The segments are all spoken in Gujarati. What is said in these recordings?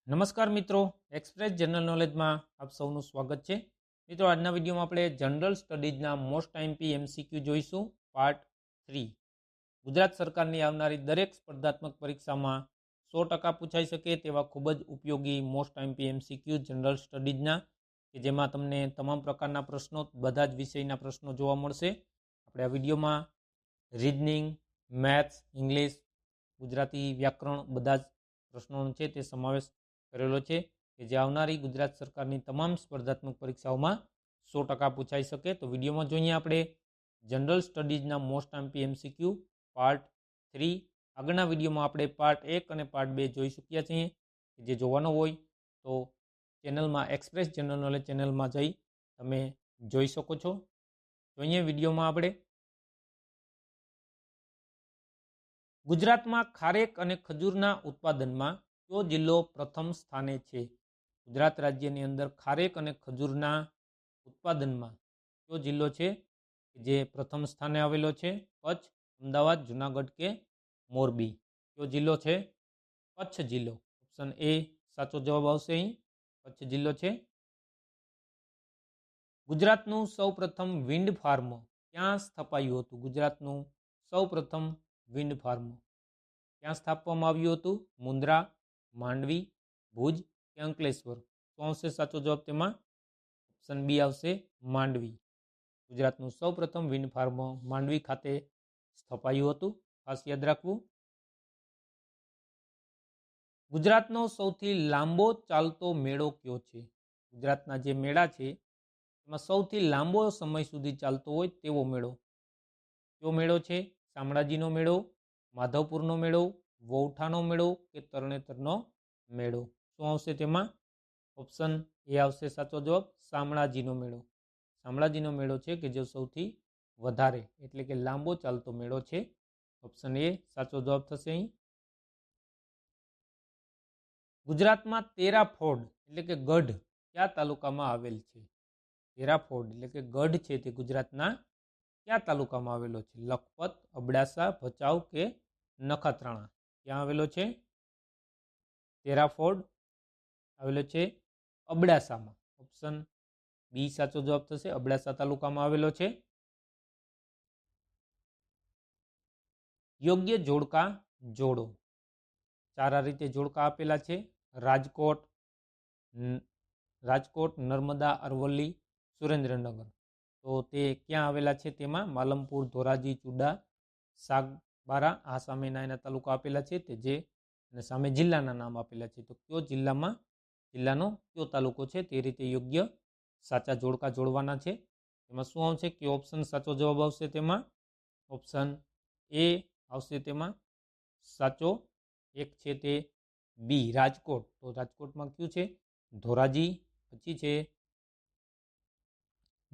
નમસ્કાર મિત્રો, એક્સપ્રેસ જનરલ નોલેજમાં આપ સૌનું સ્વાગત છે. મિત્રો, આજના વિડીયોમાં આપણે જનરલ સ્ટડીઝના મોસ્ટ આઈએમપી એમસીક્યુ જોઈશું. પાર્ટ 3. ગુજરાત સરકારની આવનારી દરેક સ્પર્ધાત્મક પરીક્ષામાં 100% પૂછાઈ શકે તેવા ખૂબ જ ઉપયોગી મોસ્ટ આઈએમપી એમસીક્યુ જનરલ સ્ટડીઝના, કે જેમાં તમને તમામ પ્રકારના પ્રશ્નો, બધા જ વિષયના પ્રશ્નો જોવા મળશે. આપણે આ વિડીયોમાં રીઝનિંગ, મેથ્સ, ઇંગ્લિશ, ગુજરાતી વ્યાકરણ બધા જ પ્રશ્નોનો છે તે સમાવેશ કરેલો છે, કે જે આવનારી ગુજરાત સરકારની તમામ સ્પર્ધાત્મક પરીક્ષાઓમાં 100% પૂછાઈ શકે. તો વિડીયોમાં જોઈએ આપણે જનરલ સ્ટડીઝના મોસ્ટ આઈએમપી એમસીક્યુ પાર્ટ 3. આગળના વિડીયોમાં આપણે પાર્ટ 1 અને પાર્ટ 2 જોઈ ચૂક્યા છીએ. જે જોવાનો હોય તો ચેનલમાં એક્સપ્રેસ જનરલ નોલેજ ચેનલમાં જઈ તમે જોઈ શકો છો. જોઈએ વિડીયોમાં આપણે ગુજરાતમાં ખારેક અને ખજૂરના ઉત્પાદનમાં કયો જિલ્લો પ્રથમ સ્થાને છે? ગુજરાત રાજ્યની અંદર ખારેક અને ખજૂરના ઉત્પાદનમાં કયો જિલ્લો છે જે પ્રથમ સ્થાને આવેલો છે? કચ્છ, અમદાવાદ, જુનાગઢ કે મોરબી? કયો જિલ્લો છે? કચ્છ જિલ્લો. ઓપ્શન એ સાચો જવાબ આવશે. અહીં કચ્છ જિલ્લો છે. ગુજરાતનું સૌપ્રથમ વિન્ડ ફાર્મ ક્યાં સ્થપાયું હતું? ગુજરાતનું સૌપ્રથમ વિન્ડ ફાર્મ ક્યાં સ્થાપવામાં આવ્યું હતું? મુન્દ્રા, માંડવી, ભુજ કે અંકલેશ્વર? તો આવશે સાચો જવાબ તેમાં? ઓપ્શન બી આવશે, માંડવી. ગુજરાતનું સૌપ્રથમ વિન્ડ ફાર્મ માંડવી ખાતે સ્થપાયું હતું. ખાસ યાદ રાખવું. ગુજરાતનો સૌથી લાંબો ચાલતો મેળો કયો છે? ગુજરાતના જે મેળા છે એમાં સૌથી લાંબો સમય સુધી ચાલતો હોય તેવો મેળો કયો મેળો છે? શામળાજીનો મેળો, માધવપુરનો મેળો, વૌઠાનો મેળો કે તરણેતરનો મેળો? શું આવશે તેમાં? ઓપ્શન એ આવશે સાચો જવાબ, શામળાજીનો મેળો. શામળાજીનો મેળો છે કે જે સૌથી વધારે એટલે કે લાંબો ચાલતો મેળો છે. ઓપ્શન એ સાચો જવાબ થશે. અહીં ગુજરાતમાં તેરાફોડ એટલે કે ગઢ કયા તાલુકામાં આવેલ છે? તેરાફોડ એટલે કે ગઢ છે તે ગુજરાતના કયા તાલુકામાં આવેલો છે? લખપત, અબડાસા, ભચાઉ કે નખત્રાણા? ક્યાં આવેલો છે તેરાફોડ? આવેલો છે અબડાસામાં. ઓપ્શન બી સાચો જવાબ થશે, અબડાસા તાલુકામાં આવેલો છે. યોગ્ય જોડકા જોડો. 4 આ રીતે જોડકા આપેલા છે. રાજકોટ, નર્મદા, અરવલ્લી, સુરેન્દ્રનગર. તો તે ક્યાં આવેલા છે? તેમાં માલમપુર, ધોરાજી, ચુડા, સાગબારા આ સામેના એના તાલુકા આપેલા છે, તે જે અને સામે જિલ્લાના નામ આપેલા છે. તો કયો જિલ્લાનો કયો તાલુકો છે તે રીતે યોગ્ય સાચા જોડકા જોડવાના છે. એમાં શું આવશે? કયો ઓપ્શન સાચો જવાબ આવશે તેમાં? ઓપ્શન એ આવશે તેમાં સાચો. એક છે તે બી, રાજકોટ. તો રાજકોટમાં કયું છે? ધોરાજી. પછી છે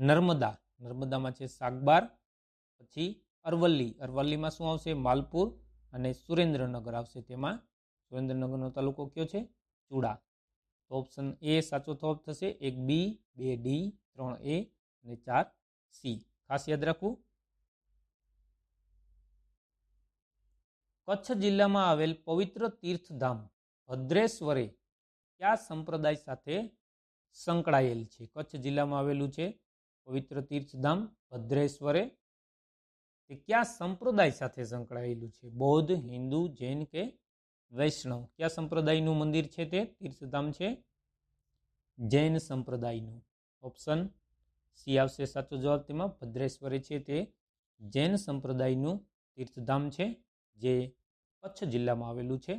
નર્મદામાં છે સાગબાર. પછી અરવલ્લીમાં શું આવશે? માલપુર. અને સુરેન્દ્રનગર આવશે તેમાં. સુરેન્દ્રનગરનો તાલુકો કયો છે? ચુડા. તો ઓપ્શન એ સાચો જવાબ થશે. 1 બી, 2 ડી, 3 એ અને 4 સી. ખાસ યાદ રાખવું. કચ્છ જિલ્લામાં આવેલ પવિત્ર તીર્થધામ ભદ્રેશ્વરે કયા સંપ્રદાય સાથે સંકળાયેલ છે? કચ્છ જિલ્લામાં આવેલું છે પવિત્ર તીર્થધામ ભદ્રેશ્વરે, તે કયા સંપ્રદાય સાથે સંકળાયેલું છે? બૌદ્ધ, હિન્દુ, જૈન કે વૈષ્ણવ? કયા સંપ્રદાયનું મંદિર છે તે તીર્થધામ છે? જૈન સંપ્રદાયનું. ઓપ્શન સી આવશે સાચો જવાબ તેમાં. ભદ્રેશ્વરે છે તે જૈન સંપ્રદાયનું તીર્થધામ છે, જે કચ્છ જિલ્લામાં આવેલું છે.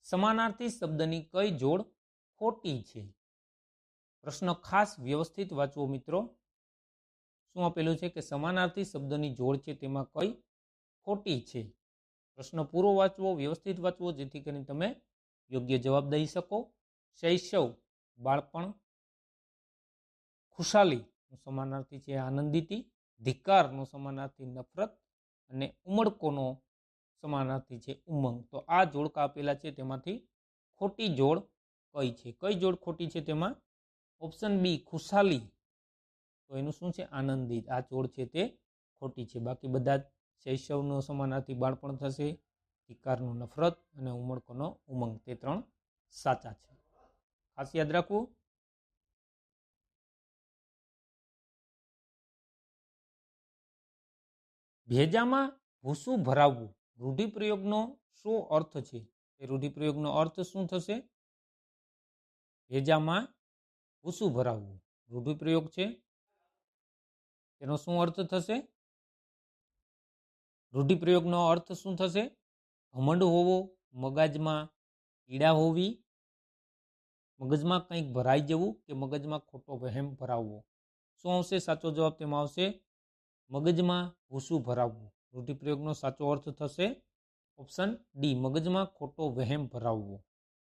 સમાનાર્થી શબ્દની કઈ જોડ ખોટી છે? પ્રશ્ન ખાસ વ્યવસ્થિત વાંચવો મિત્રો. શું આપેલું છે કે સમાનાર્થી શબ્દની જોડ છે તેમાં કઈ ખોટી છે? પ્રશ્ન પૂરો વાંચવો, વ્યવસ્થિત વાંચવો, જેથી કરીને તમે યોગ્ય જવાબ દઈ શકો. શૈશવ બાળપણ, ખુશાલીનો સમાનાર્થી છે આનંદિતી, ધિક્કારનો સમાનાર્થી નફરત અને ઉમળકોનો સમાનાર્થી છે ઉમંગ. તો આ જોડકા આપેલા છે તેમાંથી ખોટી જોડ કઈ છે? કઈ જોડ ખોટી છે તેમાં? ઓપ્શન બી ખુશાલી. તો એનું શું છે? આનંદિત. આ જોડ છે તે ખોટી છે. બાકી બધા જ શૈશવનો સમાનાર્થી બાળપણ થશે, ધિક્કારનો નફરત અને ઉમળકોનો ઉમંગ, તે 3 સાચા છે. ખાસ યાદ રાખવું. ભેજામાં ભૂસું ભરાવવું રૂઢિપ્રયોગનો શું અર્થ છે? એ રૂઢિપ્રયોગનો અર્થ શું થશે? ભેજામાં ભૂસું ભરાવવું રૂઢિપ્રયોગ છે, તેનો શું અર્થ થશે? રૂઢિપ્રયોગનો અર્થ શું થશે? ઘમંડ હોવો, મગજમાં પીડા હોવી, મગજમાં કંઈક ભરાઈ જવું કે મગજમાં ખોટો વહેમ ભરાવવો. શું આવશે સાચો જવાબ? તેમાં આવશે મગજમાં ભૂસું ભરાવવું. રૂઢિપ્રયોગનો સાચો અર્થ થશે ઓપ્શન ડી, મગજમાં ખોટો વહેમ ભરાવવો.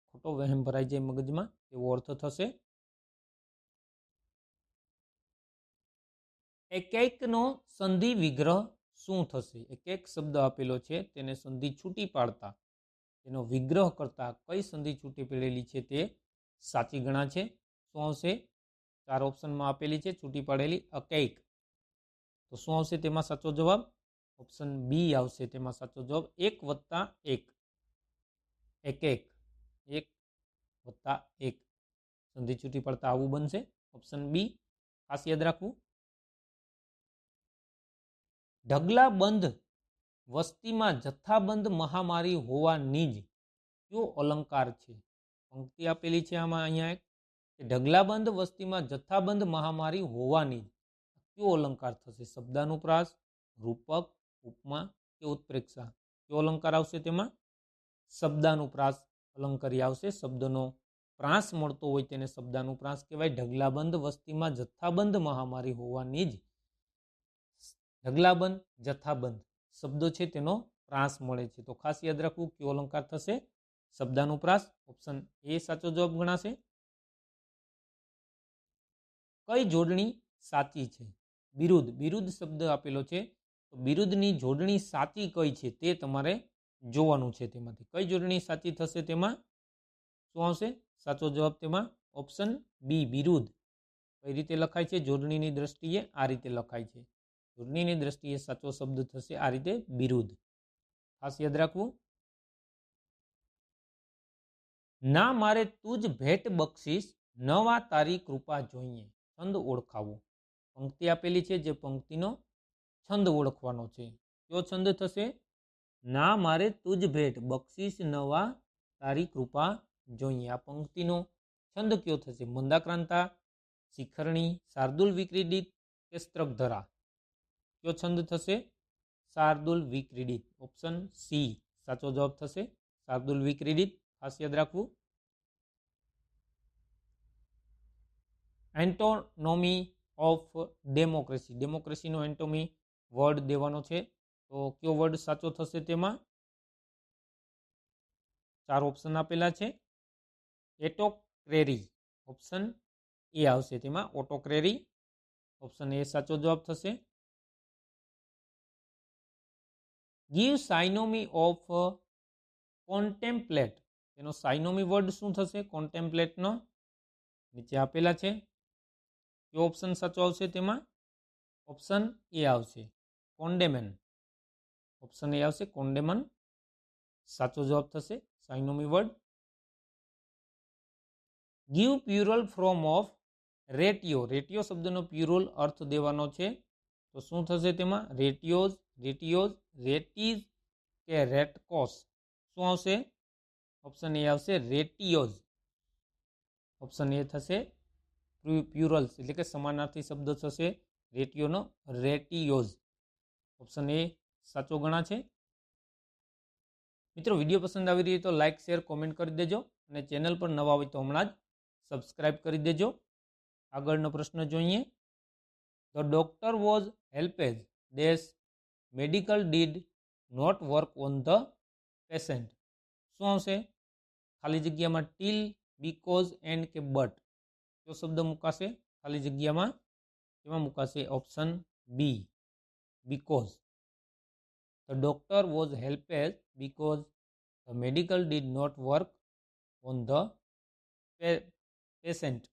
ખોટો વહેમ ભરાઈ જાય મગજમાં, એવો અર્થ થશે. એકૈકનો સંધિ વિગ્રહ શું થશે? એક શબ્દ આપેલો છે, તેને સંધિ છૂટી પાડતા તેનો વિગ્રહ કરતા કઈ સંધિ છૂટી પડેલી છે તે સાચી ગણા છે? શું આવશે? 4 ઓપ્શનમાં આપેલી છે છૂટી પાડેલી અકૈક. તો શું આવશે તેમાં સાચો જવાબ? ઓપ્શન બી આવશે તેમાં સાચો જવાબ, 1+1. એકૈક, 1+1 સંધિ છૂટી પડતા આવું બનશે. ઓપ્શન બી ખાસ યાદ રાખવું. ઢગલાબંધ વસ્તીમાં જથ્થાબંધ મહામારી હોવાની જ કયો અલંકાર છે? પંક્તિ આપેલી છે આમાં અહીંયા એક, કે ઢગલાબંધ વસ્તીમાં જથ્થાબંધ મહામારી હોવાની જ કયો અલંકાર થશે? શબ્દાનુપ્રાસ, રૂપક, ઉપમા કે ઉત્પ્રેક્ષા? કયો અલંકાર આવશે તેમાં? શબ્દાનુપ્રાસ અલંકારી આવશે. શબ્દનો પ્રાસ મળતો હોય તેને શબ્દાનુપ્રાસ કહેવાય. ઢગલાબંધ વસ્તીમાં જથ્થાબંધ મહામારી હોવાની જ, ઢગલાબંધ, જથ્થાબંધ શબ્દો છે તેનો પ્રાસ મળે છે. તો ખાસ યાદ રાખવું કયો અલંકાર થશે? શબ્દાનુપ્રાસ. ઓપ્શન એ સાચો જવાબ ગણાશે. કઈ જોડણી સાચી છે? બિરુદ, બિરુદ શબ્દ આપેલો છે, તો બિરુદની જોડણી સાચી કઈ છે તે તમારે જોવાનું છે. તેમાંથી કઈ જોડણી સાચી થશે? તેમાં શું આવશે સાચો જવાબ? તેમાં ઓપ્શન બી, બિરુદ. કઈ રીતે લખાય છે? જોડણીની દ્રષ્ટિએ આ રીતે લખાય છે. જોડણીની દ્રષ્ટિએ સાચો શબ્દ થશે આ રીતે, બિરુદ. ખાસ યાદ રાખવું. ના મારે તુજ ભેટ બક્ષીસ, નવા તારી કૃપા જોઈએ. છંદ ઓળખાવો. પંક્તિ આપેલી છે, જે પંક્તિનો છંદ ઓળખવાનો છે. કયો છંદ થશે? ના મારે તુજ ભેટ બક્ષીસ, નવા તારી કૃપા જોઈએ. આ પંક્તિનો છંદ કયો થશે? મંદાક્રાંતા, શિખરણી, શાર્દુલ વિક્રીડિત કે સ્ત્રકધરા? કયો છંદ થશે? શાર્દુલ વિક્રીડિત. ઓપ્શન સી સાચો જવાબ થશે, શાર્દુલ વિક્રીડિત. ખાસ યાદ રાખવું. એન્ટોનોમી ઓફ ડેમોક્રેસી, ડેમોક્રેસીનો એન્ટોમી વર્ડ દેવાનો છે, તો કયો વર્ડ સાચો થશે? તેમાં 4 ઓપ્શન આપેલા છે. એટોક્રેરી, ઓપ્શન એ આવશે તેમાં, ઓટોક્રેરી. ઓપ્શન એ સાચો જવાબ થશે. ગીવ સાઇનોમી ઓફ કોન્ટેમ્પલેટ, એનો સાઇનોમી વર્ડ શું થશે? કોન્ટેમ્પલેટનો નીચે આપેલા છે. કયો ઓપ્શન સાચો આવશે? તેમાં ઓપ્શન એ આવશે, કોન્ડેમન. ઓપ્શન એ આવશે, કોન્ડેમન સાચો જવાબ થશે. Synonym word. Give plural form of ratio, ratio શબ્દનો પ્યુરલ અર્થ દેવાનો છે, તો શું થશે તેમાં? રેટિયોઝ, રેટિયોઝ, રેટીઝ કે રેટકોસ? શું આવશે? ઓપ્શન એ આવશે, રેટિયોઝ. ઓપ્શન એ થશે પ્યુરલ્સ, એટલે કે સમાનાર્થી શબ્દ થશે રેટિયોનો, રેટિયોઝ. ઓપ્શન એ સાચો ગણા છે. મિત્રો, વિડીયો પસંદ આવી રહી તો લાઇક, શેર, કોમેન્ટ કરી દેજો, અને ચેનલ પર નવા હોય તો હમણાં જ સબસ્ક્રાઇબ કરી દેજો. આગળનો પ્રશ્ન જોઈએ. The doctor was helpless dash medical did not work on the patient? શું આવશે? ખાલી જગ્યામાં ટીલ, બીકોઝ, એન્ડ કે બટ? કયો શબ્દ મુકાશે ખાલી જગ્યામાં? તેમાં મુકાશે option B, because. The doctor was helpless because the medical did not work on the patient.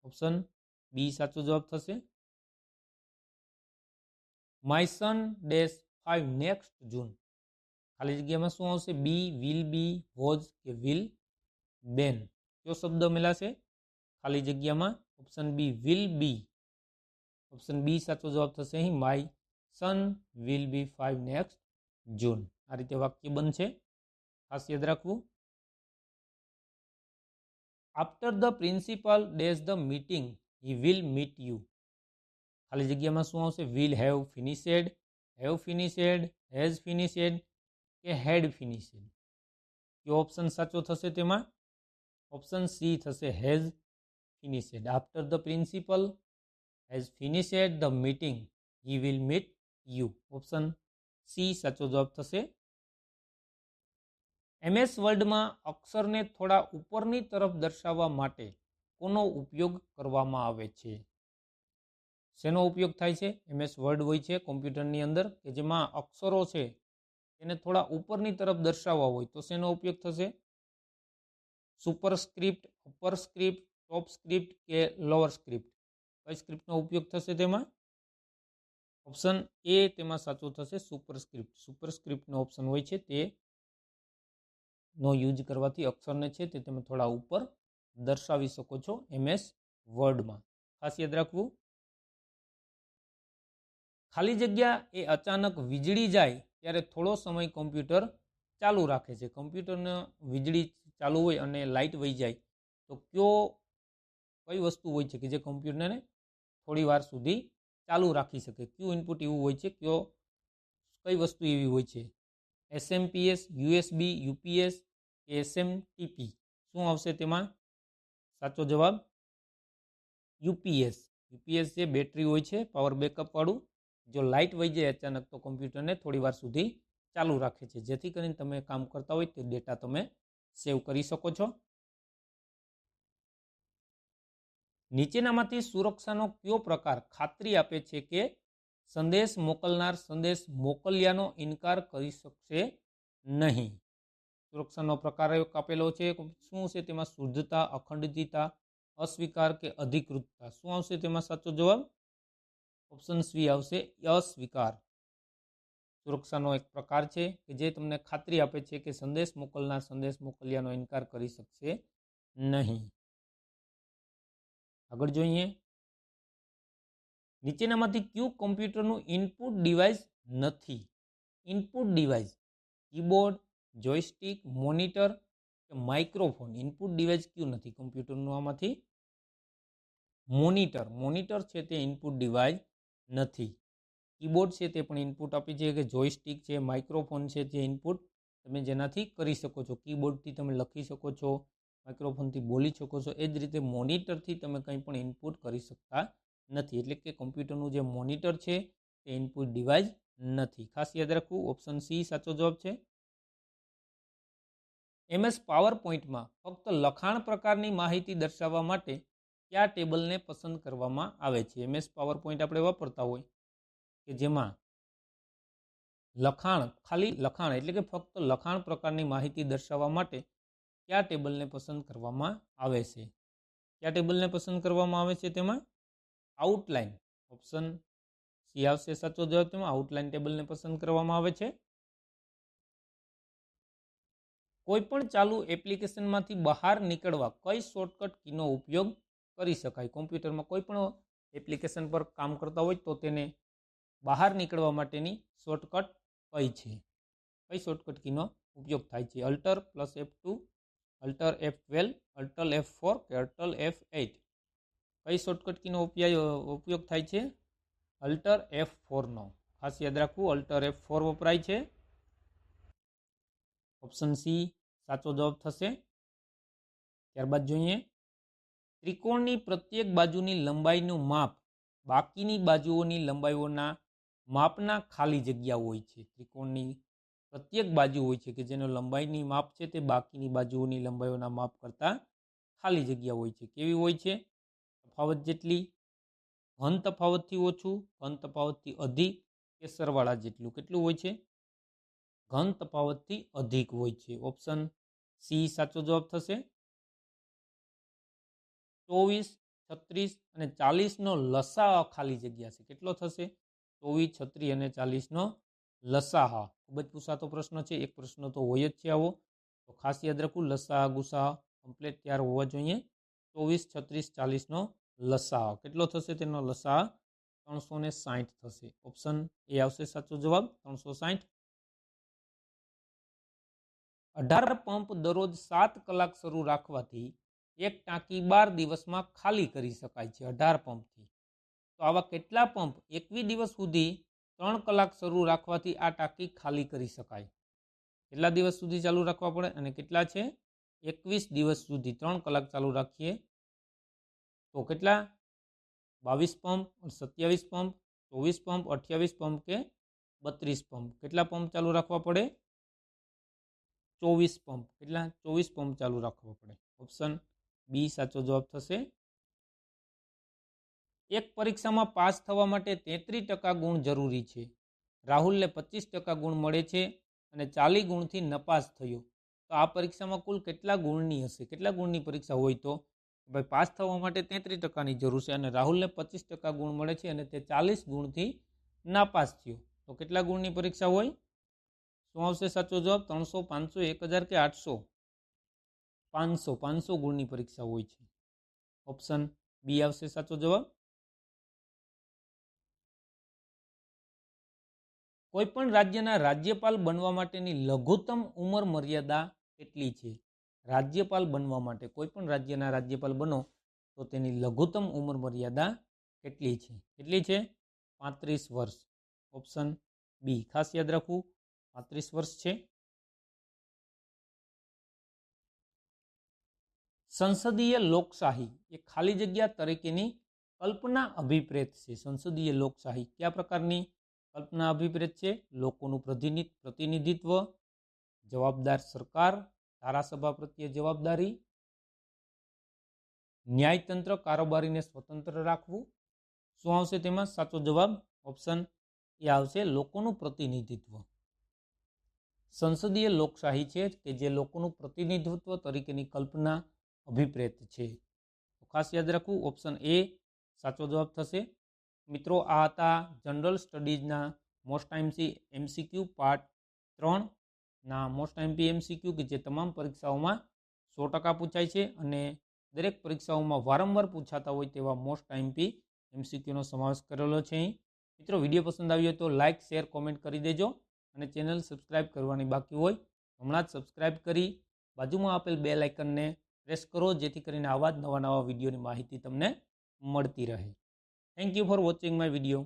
Option B સાચો જવાબ થશે. My son dash 5 next June, ખાલી જગ્યામાં શું આવશે? બી, વિલ બી, વોઝ કે વિલ બેન? કયો શબ્દ મેલાશે ખાલી જગ્યામાં? Option B will be. Option B સાચો જવાબ થશે અહીં. My son will be 5 next June. આ રીતે વાક્ય બનશે, ખાસ યાદ રાખવું. After the principal days the meeting he will meet you. ખાલી જગ્યામાં શું આવશે? Will have finished, has finished કે હેડ ફિનિશેડ? કયો ઓપ્શન સાચો થશે તેમાં? ઓપ્શન સી થશે, has finished. After the principal has finished the meeting he will meet you. Option C સાચો જવાબ થશે. MS વર્ડમાં અક્ષરને થોડા ઉપરની તરફ દર્શાવવા માટે કોનો ઉપયોગ કરવામાં આવે છે? શેનો ઉપયોગ થાય છે? MS વર્ડ હોય છે કોમ્પ્યુટરની અંદર કે જેમાં અક્ષરો છે એને થોડા ઉપરની તરફ દર્શાવવા હોય તો શેનો ઉપયોગ થશે? સુપરસ્ક્રિપ્ટ, અપરસ્ક્રિપ્ટ, ટોપસ્ક્રિપ્ટ કે લોઅર સ્ક્રિપ્ટ? કઈ સ્ક્રિપ્ટનો ઉપયોગ થશે તેમાં? ઓપ્શન એ તેમાં સાચું થશે, સુપરસ્ક્રિપ્ટ. સુપરસ્ક્રિપ્ટનો ઓપ્શન હોય છે તે નો યુઝ કરવાથી અક્ષરને છે તે તમે થોડા ઉપર દર્શાવી શકો છો MS વર્ડમાં. ખાસ યાદ રાખવું. ખાલી જગ્યા એ અચાનક વીજળી જાય ત્યારે થોડો સમય કોમ્પ્યુટર ચાલુ રાખે છે. કોમ્પ્યુટરને વીજળી ચાલુ હોય અને લાઇટ વહી જાય તો કઈ વસ્તુ હોય છે કે જે કોમ્પ્યુટરને થોડી વાર સુધી ચાલુ રાખી શકે? કયું ઇનપુટ એવું હોય છે? કઈ વસ્તુ એવી હોય છે? SMPS, USB, UPS કે SMTP? શું આવશે તેમાં સાચો જવાબ? UPS. UPS જે બેટરી હોય છે, પાવર બેકઅપ વાળું. જો લાઇટ વહી જાય અચાનક તો કોમ્પ્યુટરને થોડી વાર સુધી ચાલુ રાખે છે, જેથી કરીને તમે કામ કરતા હોય તે ડેટા તમે સેવ કરી શકો છો. નીચેનામાંથી સુરક્ષાનો કયો પ્રકાર ખાતરી આપે છે કે સંદેશ મોકલનાર સંદેશ મોકલ્યાનો ઇનકાર કરી શકશે નહીં? સુરક્ષાનો પ્રકાર આપેલો છે. શું છે તેમાં? શુદ્ધતા, અખંડિતતા, અસ્વીકાર કે અધિકૃતતા? શું આવશે તેમાં સાચો જવાબ? ઓપ્શન સી આવશે, અસ્વીકાર. સુરક્ષાનો એક પ્રકાર છે કે જે તમને ખાતરી આપે છે કે સંદેશ મોકલનાર સંદેશ મોકલ્યાનો ઇનકાર કરી શકશે નહીં. આગળ જોઈએ. નીચેનામાંથી કયું કોમ્પ્યુટરનું ઇનપુટ ડિવાઇસ નથી? ઇનપુટ ડિવાઇસ કીબોર્ડ, જોયસ્ટિક, મોનિટર કે માઇક્રોફોન? ઇનપુટ ડિવાઇસ કયું નથી કોમ્પ્યુટરનું? આમાંથી મોનિટર છે તે ઇનપુટ ડિવાઇસ નથી. કીબોર્ડ છે તે પણ ઇનપુટ આપી છે કે જોયસ્ટિક છે, માઇક્રોફોન છે તે ઇનપુટ તમે જેનાથી કરી શકો છો. કીબોર્ડથી તમે લખી શકો છો, માઇક્રોફોનથી બોલી શકો છો. એ જ રીતે મોનિટરથી તમે કંઈ પણ ઇનપુટ કરી શકતા નથી. એટલે કે કોમ્પ્યુટરનું જે મોનિટર છે તે ઇનપુટ ડિવાઇસ નથી. ખાસ યાદ રાખવું, ઓપ્શન સી સાચો જવાબ છે. MS પાવર પોઈન્ટમાં ફક્ત લખાણ પ્રકારની માહિતી દર્શાવવા માટે કયા ટેબલને પસંદ કરવામાં આવે છે? MS પાવર પોઈન્ટ આપણે વાપરતા હોય કે જેમાં ખાલી લખાણ એટલે કે ફક્ત લખાણ પ્રકારની માહિતી દર્શાવવા માટે કયા ટેબલને પસંદ કરવામાં આવે છે? કયા ટેબલને પસંદ કરવામાં આવે છે? તેમાં આઉટલાઇન. ઓપ્શન સી આવશે સાચો જવાબ. તેમાં આઉટલાઇન ટેબલને પસંદ કરવામાં આવે છે. કોઈ પણ ચાલુ એપ્લિકેશનમાંથી બહાર નીકળવા કઈ શોર્ટકટ કીનો ઉપયોગ કરી શકાય? કોમ્પ્યુટરમાં કોઈ પણ એપ્લિકેશન પર કામ કરતા હોય તો તેને બહાર નીકળવા માટેની શોર્ટકટ કઈ છે? કઈ શોર્ટકટ કીનો ઉપયોગ થાય છે? Alter +F2, alter F12, alter F4 કે અલ્ટર F8? કઈ શોર્ટકટ કીનો ઉપયોગ થાય છે? અલ્ટર F4 નો. ખાસ યાદ રાખવું, અલ્ટર F4 વપરાય છે. ઓપ્શન સી સાચો જવાબ થશે. ત્યારબાદ જોઈએ. ત્રિકોણની પ્રત્યેક બાજુની લંબાઈનું માપ બાકીની બાજુઓની લંબાઈઓના માપના ખાલી જગ્યા હોય છે. ત્રિકોણની પ્રત્યેક બાજુ હોય છે કે જેનો લંબાઈની માપ છે તે બાકીની બાજુઓની લંબાઈઓના માપ કરતાં ખાલી જગ્યા હોય છે. કેવી હોય છે? તફાવત જેટલી, ઘન તફાવતથી ઓછું, ઘન તફાવતથી અધિક કે સરવાળા જેટલું? કેટલું હોય છે? ઘન તફાવતથી અધિક હોય છે. ઓપ્શન સી સાચો જવાબ થશે. 24, 36 અને 40 નો લસાઅ ખાલી જગ્યા છે. કેટલો થશે? 24, 36 અને 40 નો લસાઅ. ખૂબ જ પૂછાતો પ્રશ્ન છે, એક પ્રશ્ન તો હોય જ છે આવો, તો ખાસ યાદ રાખવું લસા ગુસા કમ્પ્લીટ તૈયાર હોવા જોઈએ। 24, 36, 40નો લસા કેટલો થશે? તેનો લસા 360 થશે। ઓપ્શન એ આવશે સાચો જવાબ 360। 18 પંપ દરરોજ 7 કલાક શરૂ રાખવાથી એક ટાંકી 12 દિવસમાં ખાલી કરી શકાય છે। 18 પંપથી તો આવા કેટલા પંપ 21 દિવસ સુધી 3 કલાક શરૂ રાખવાથી આ ટાંકી ખાલી કરી શકાય? કેટલા દિવસ સુધી ચાલુ રાખવા પડે અને કેટલા છે? 21 દિવસ સુધી 3 કલાક ચાલુ રાખીએ તો કેટલા? 22 પંપ, 27 પંપ, 24 પંપ, 28 પંપ કે 32 પંપ? કેટલા પંપ ચાલુ રાખવા પડે? 24 પંપ। કેટલા? 24 પંપ ચાલુ રાખવા પડે। ઓપ્શન બી સાચો જવાબ થશે। એક પરીક્ષામાં પાસ થવા માટે 33% ગુણ જરૂરી છે। રાહુલને 25% ગુણ મળે છે અને 40 ગુણથી નપાસ થયો, તો આ પરીક્ષામાં કુલ કેટલા ગુણની હશે? કેટલા ગુણની પરીક્ષા હોય? તો ભાઈ પાસ થવા માટે 33%ની જરૂર છે અને રાહુલને 25% ગુણ મળે છે અને તે 40 ગુણથી નાપાસ થયો, તો કેટલા ગુણની પરીક્ષા હોય? શું આવશે સાચો જવાબ? 300, 500, 1000 કે 800? 500 ગુણની પરીક્ષા હોય છે। ઓપ્શન બી આવશે સાચો જવાબ। કોઈપણ રાજ્યના રાજ્યપાલ બનવા માટેની લઘુત્તમ ઉંમર મર્યાદા કેટલી છે? રાજ્યપાલ બનવા માટે કોઈપણ રાજ્યના રાજ્યપાલ બનો તો તેની લઘુત્તમ ઉંમર મર્યાદા કેટલી છે? કેટલી છે? 35 વર્ષ। ઓપ્શન બી ખાસ યાદ રાખવું 35 વર્ષ છે। સંસદીય લોકશાહી એ ખાલી જગ્યા તરીકેની કલ્પના અભિપ્રેત છે। સંસદીય લોકશાહી કયા પ્રકારની કલ્પના અભિપ્રેત છે? લોકોનું પ્રતિનિધિત્વ, જવાબદાર સરકાર, ધારાસભા પ્રત્યે જવાબદારી, ન્યાયતંત્ર કારોબારીને સ્વતંત્ર રાખવું। શું આવશે તેમાં સાચો જવાબ? ઓપ્શન એ આવશે લોકોનું પ્રતિનિધિત્વ। સંસદીય લોકશાહી છે કે જે લોકોનું પ્રતિનિધિત્વ તરીકેની કલ્પના અભિપ્રેત છે, તો ખાસ યાદ રાખવું ઓપ્શન એ સાચો જવાબ થશે। મિત્રો આ હતા જનરલ સ્ટડીઝના મોસ્ટ એમસીક્યુ પાર્ટ 3 ના મોસ્ટ એમસીક્યુ કે જે તમામ પરીક્ષાઓમાં 100% પૂછાય છે અને દરેક પરીક્ષાઓમાં વારંવાર પૂછાતા હોય તેવા મોસ્ટ એમસીક્યુનો સમાવેશ કરેલો છે। મિત્રો વિડીયો પસંદ આવ્યો તો લાઇક, શેર, કોમેન્ટ કરી દેજો અને ચેનલ સબસ્ક્રાઇબ કરવાની બાકી હોય હમણાં જ સબસ્ક્રાઇબ કરી બાજુમાં આપેલ બેલ આઇકનને પ્રેસ કરો જેથી કરીને આવા જ નવા વિડીયોની માહિતી તમને મળતી રહે। Thank you for watching my video.